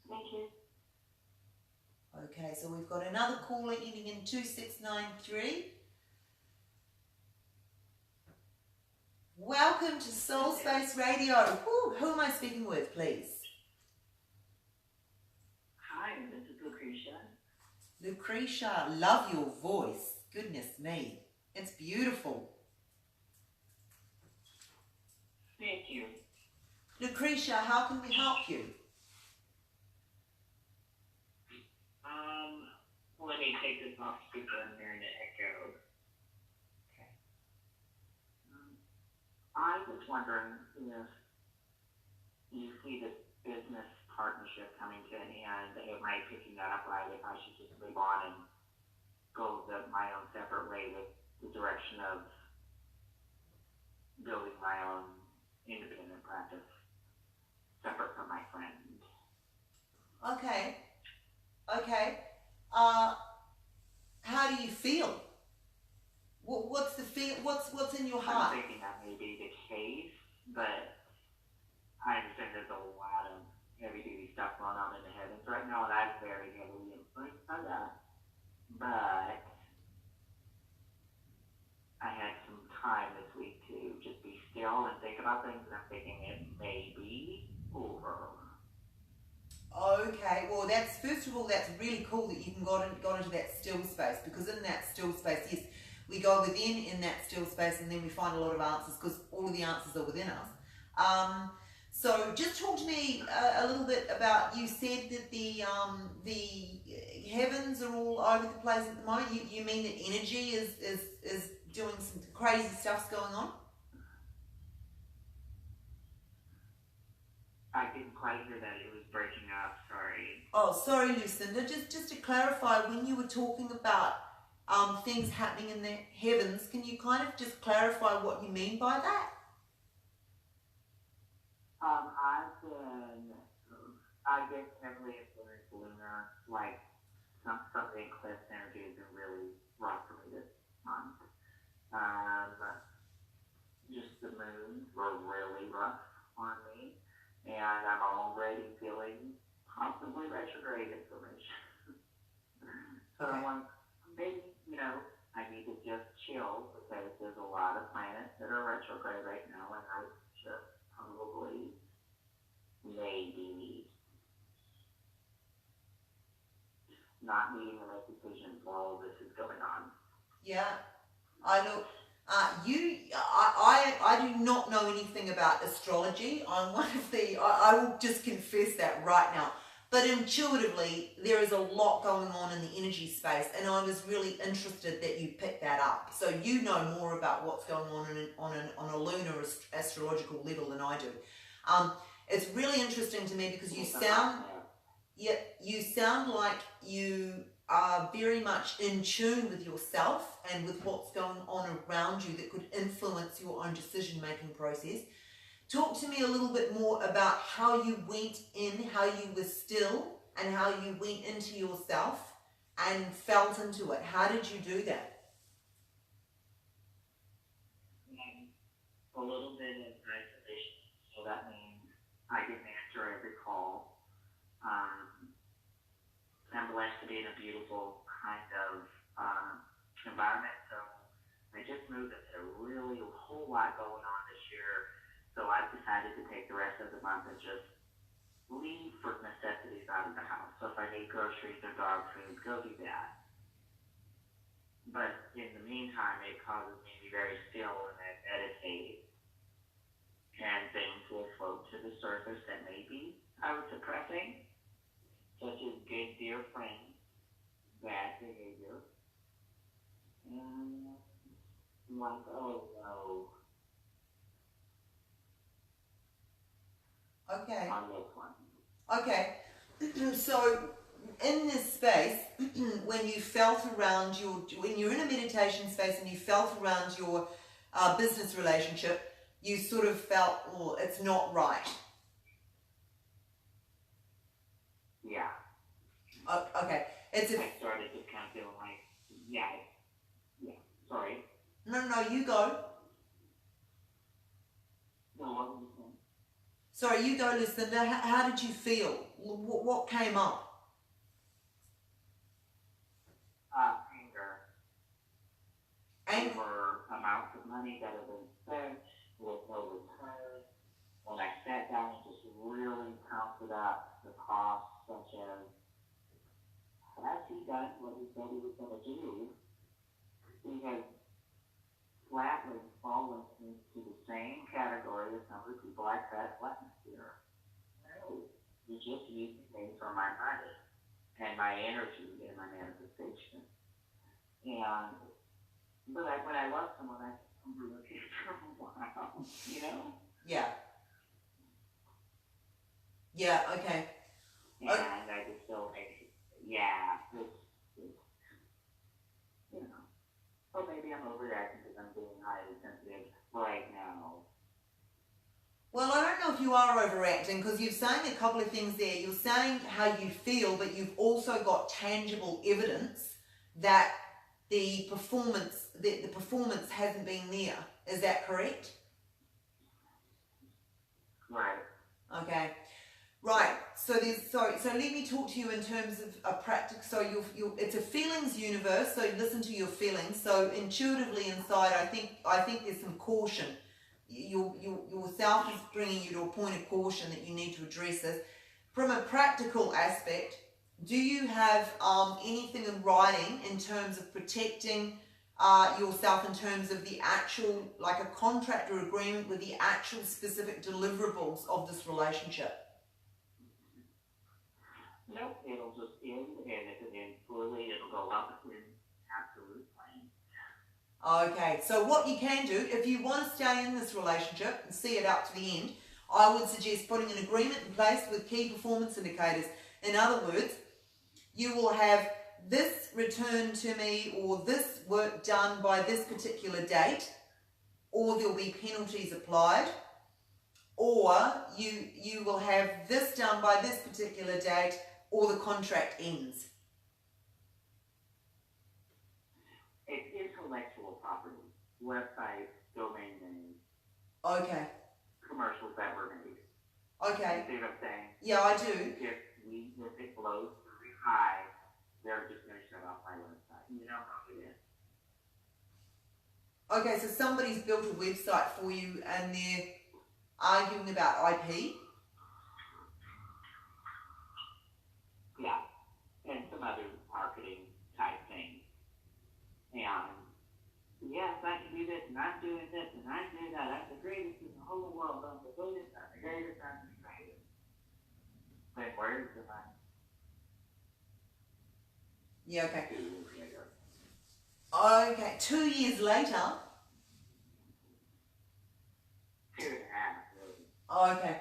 Thank you. Okay, so we've got another caller ending in 2693. Welcome to Soul Space Radio. Woo, who am I speaking with, please? Hi, this is Lucretia. Lucretia, love your voice. Goodness me. It's beautiful. Thank you. Lucretia, how can we help you? Let me take this off speaker. I'm hearing an echo. Okay. I was wondering if you see this business partnership coming to an end. Am I picking that up right? If I should just move on and go my own separate way with the direction of building my own independent practice, separate from my friend. Okay. Okay. How do you feel? What's the feel? What's in your heart? I'm thinking that may be the case, but I understand there's a lot of heavy-duty stuff going on in the heavens right now, and I'm very heavily influenced by that. But I had some time this week to just be still and think about things, and I'm thinking it may be over. Okay, well first of all, that's really cool that you can got into that still space, because in that still space, yes, we go within in that still space and then we find a lot of answers because all of the answers are within us. So just talk to me a little bit about, you said that the heavens are all over the place at the moment. You mean that energy is doing some crazy stuff's going on? I didn't quite hear that. It was breaking up. Sorry. Oh, sorry, Lucinda. Just to clarify, when you were talking about things happening in the heavens, can you kind of just clarify what you mean by that? I've been heavily influenced lunar, like some of the eclipse energy has been really rough for me this month. Just the moons were really rough on me, and I'm already feeling possibly retrograde information. So I'm like, maybe, I need to just chill, because there's a lot of planets that are retrograde right now, and I just probably maybe not needing to make decisions while all this is going on. Yeah, I know. I do not know anything about astrology. I'm one of the, I will just confess that right now. But intuitively, there is a lot going on in the energy space, and I was really interested that you picked that up. So you know more about what's going on a lunar astrological level than I do. It's really interesting to me because you sound like you are very much in tune with yourself and with what's going on around you that could influence your own decision-making process. Talk to me a little bit more about how you went in, how you were still, and how you went into yourself and felt into it. How did you do that? A little bit of isolation, so that means I didn't answer every call. I'm blessed to be in a beautiful kind of environment, so I just moved. There's a whole lot going on this year, so I've decided to take the rest of the month and just leave for necessities out of the house. So if I need groceries or dog food, go do that. But in the meantime, it causes me to be very still and meditate and things will float to the surface that maybe I was suppressing, such as good dear friends, bad behavior, and like, oh no, Okay. on this one. Okay. So in this space, when you felt around when you're in a meditation space and you felt around your business relationship, you sort of felt, oh, it's not right. Yeah. Okay. I started to kind of feel like, yeah, sorry. No, you go. No, what was you saying? Sorry, you go, Lucinda. How did you feel? What came up? Anger. Over amounts of money that have been spent with no return. When I sat down and just really counted up the costs, such as, has he done what he said he was going to do? He has flatly fallen into the same category as some of the people I said last year. No, you just using me for my money and my energy and my manifestation. But when I love someone, I can overlook it for a while, you know? Yeah. Yeah, okay. And I just feel like, yeah, it's, you know, or maybe I'm overreacting because I'm being highly sensitive right now. Well, I don't know if you are overacting, because you're saying a couple of things there. You're saying how you feel, but you've also got tangible evidence that the performance hasn't been there. Is that correct? Right. Okay. Right. So let me talk to you in terms of a practice. So it's a feelings universe. So listen to your feelings. So intuitively inside, I think there's some caution. Your self is bringing you to a point of caution that you need to address this. From a practical aspect, do you have anything in writing in terms of protecting yourself in terms of the actual, like a contract or agreement with the actual specific deliverables of this relationship? Nope, it'll just end, and if it ends poorly, it'll go up in absolute flames. Okay, so what you can do, if you want to stay in this relationship and see it up to the end, I would suggest putting an agreement in place with key performance indicators. In other words, you will have this returned to me or this work done by this particular date, or there'll be penalties applied, or you will have this done by this particular date, or the contract ends. It's intellectual property, websites, domain names. Okay. Commercials that were made. Okay. You see what I'm saying? Yeah, I do. If it blows very high, they're just going to shut off my website. You know how it is. Okay, so somebody's built a website for you and they're arguing about IP? Yeah, and some other marketing type things. And yes, I can do this, and I'm doing this, and I do that. I'm the greatest in the whole world. I'm the greatest, I'm the greatest, I'm the greatest. But where's the money? Yeah, okay. 2 years later. Okay, 2 years later. 2.5, really. Okay.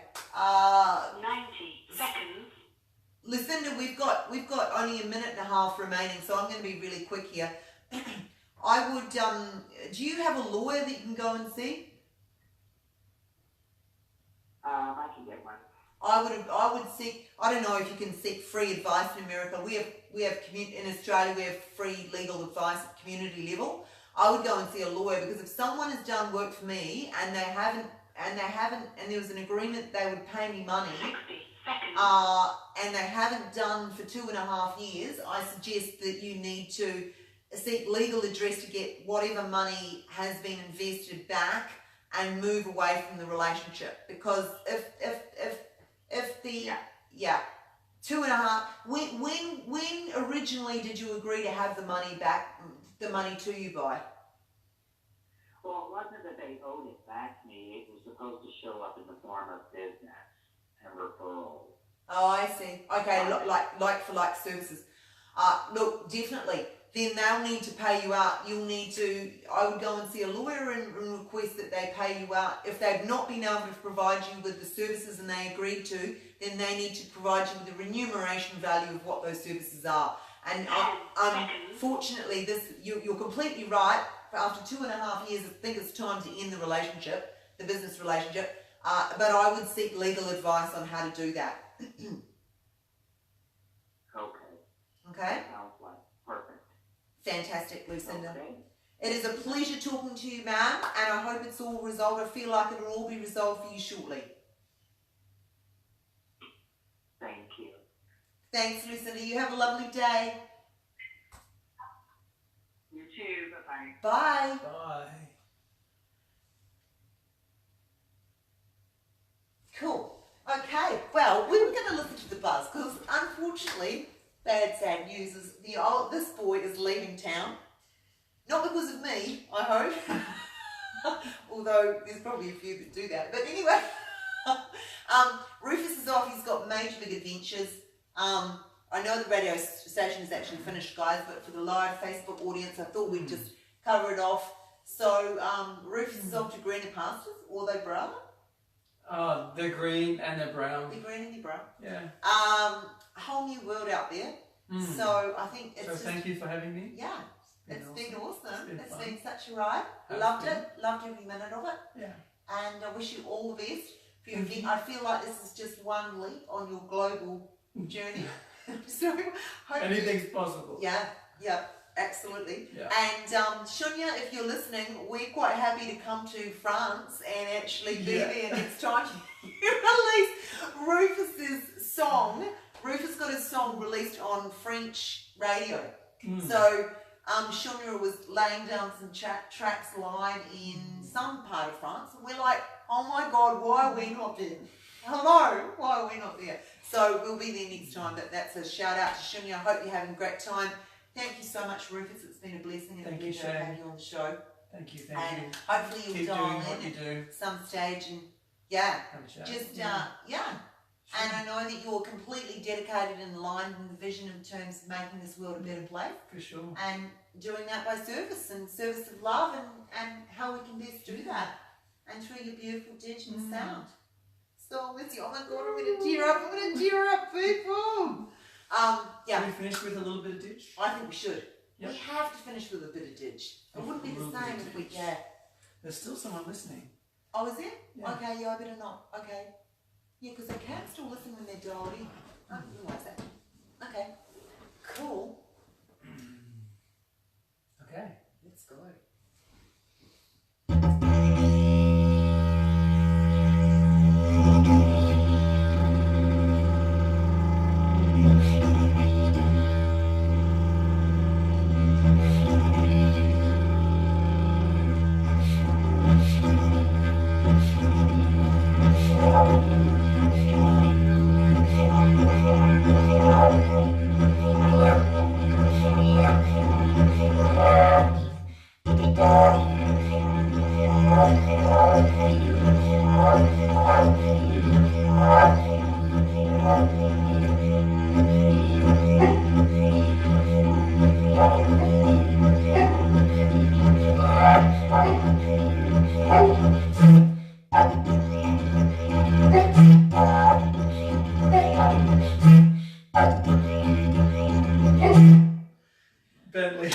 90 seconds. Lucinda, we've got only a minute and a half remaining, so I'm going to be really quick here. I would, do you have a lawyer that you can go and see? I can get one. I would seek, I don't know if you can seek free advice in America. We have in Australia, we have free legal advice at community level. I would go and see a lawyer, because if someone has done work for me and and there was an agreement they would pay me money, 60 seconds. and they haven't done for 2.5 years, I suggest that you need to seek legal redress to get whatever money has been invested back and move away from the relationship. Because if the 2.5, when originally did you agree to have the money back, the money to you by? Well, it wasn't that they owed it back to me. It was the supposed to show up in the form of business and referrals. Oh, I see. Okay, like for like services. Look, definitely. Then they'll need to pay you out. You'll need to, I would go and see a lawyer and request that they pay you out. If they've not been able to provide you with the services and they agreed to, then they need to provide you with the remuneration value of what those services are. And unfortunately, you're completely right. After 2.5 years, I think it's time to end the relationship, the business relationship. But I would seek legal advice on how to do that. Okay? Sounds like perfect. Fantastic, Lucinda. Okay. It is a pleasure talking to you, ma'am, and I hope it's all resolved. I feel like it'll all be resolved for you shortly. Thank you. Thanks, Lucinda. You have a lovely day. You too. Bye-bye. Bye. Bye. Cool. Okay, well, we were going to listen to the buzz because, unfortunately, bad, sad news is this boy is leaving town. Not because of me, I hope. Although there's probably a few that do that. But anyway, Rufus is off. He's got major big adventures. I know the radio station is actually finished, guys, but for the live Facebook audience, I thought we'd just cover it off. So Rufus is off to greener pastures, or they brown. They're green and they're brown. They're green and they're brown. Yeah. A whole new world out there. So I think it's just, thank you for having me. Yeah, it's been awesome. It's been been such a ride. Loved every minute of it. Yeah. And I wish you all the best for your event. I feel like this is just one leap on your global journey. So anything's possible. Yeah, absolutely. Yeah. And Shunya, if you're listening, we're quite happy to come to France and actually be there next time you release Rufus's song. Rufus got his song released on French radio. So Shunya was laying down some tracks live in some part of France, and we're like, oh my God, why are we not there? Hello, why are we not there? So we'll be there next time, but that's a shout out to Shunya. I hope you're having a great time. Thank you so much, Rufus. It's been a blessing and a pleasure to have you on the show. Thank you, and hopefully you'll keep dial doing what you in do. at some stage and Have a chat. just And I know that you're completely dedicated and aligned in the vision in terms of making this world a better place. For sure. And doing that by service and service of love and how we can best do that. And through your beautiful digital sound. So with you, oh my God, I'm gonna tear up, people. Can we finish with a little bit of ditch? I think we should. Yep. We have to finish with a bit of ditch. It wouldn't be the same if we There's still someone listening. Oh, is there? Yeah. Okay, I better not. Okay. Yeah, because they can still listen when they're dialed in. I didn't realise that. Okay. Cool. Okay. Let's go.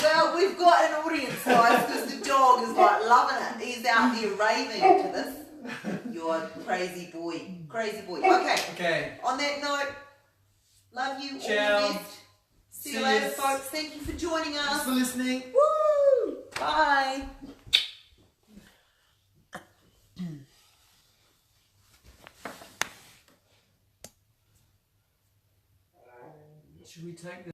Well, we've got an audience, guys, because the dog is like loving it. He's out there raving to this. You're a crazy boy. Crazy boy. Okay. On that note, love you. Ciao. All the best. See you later, folks. Thank you for joining us. Thanks for listening. Woo! Bye. Should we take this?